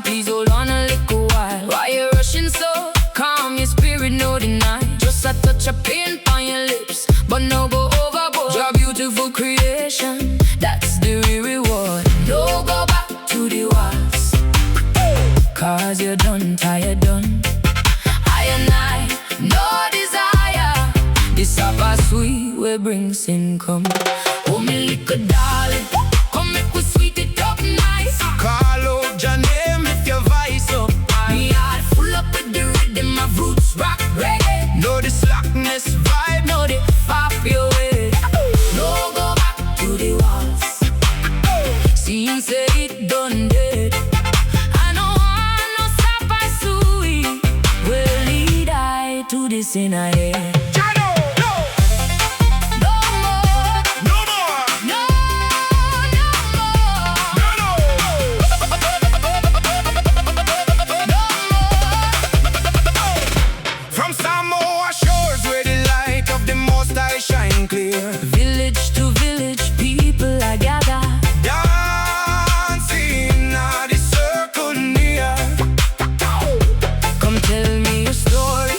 Please hold on a little while. Why you rushing so? Calm your spirit, no deny. Just a touch of paint on your lips, but no go overboard. Your beautiful creation, that's the real reward. No go back to the waltz, cause you're done, tired, done. I and I, no desire. This supper sweet will bring sin come. Oh, me little darling, come make we sweet it up nice. Call out your name if your voice up high. Me heart full up with the rhythm of roots, rock, reggae. No the slackness vibe, No the pop your way. No go back to the waltz. Seeing say it done dead. I don't want no supper sweet. Will lead I to this in a head. Shine clear. Village to village, people I gather, dancing at the circle near. come tell me your story.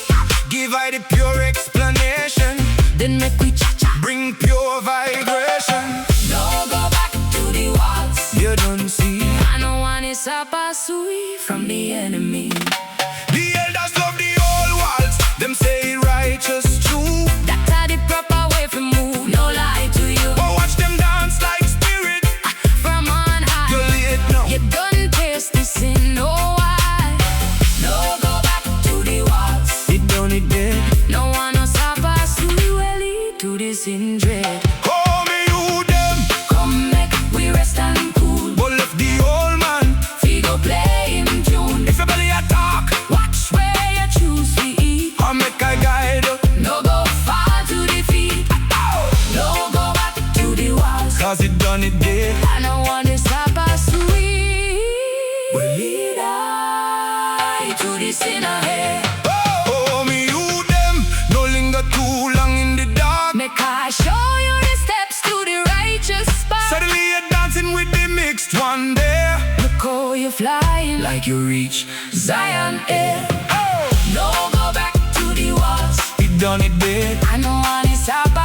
Give I the pure explanation. Then make we cha-cha. Bring pure vibration. No go back to the waltz. You don't see. I don't want it supper sweet from the enemy. The elders love the old waltz. Them say it righteous true. That's how the proper way for move. No lie to you. But watch them dance like spirit. From on high, You're late now. you done taste the sin. No why. No go back to the waltz. It done it dead. No one no supper sweet will lead to this in dread. Call me you them. Come make we rest and cool. But left the old man. Figo play in tune. If your belly attack, Watch where you choose to eat. I make I guide you. No go far to defeat. No go back to the waltz. Cause it done it dead. I don't want this supper sweet. Will lead I to this in a head. Oh, me you them. No linger too long in the dark. Make I show you the steps to the righteous spot. Suddenly you're dancing with the mixed one there. Look how you're flying like you reach Zion air. Oh, No go back to the waltz. it done it dead. I don't want this supper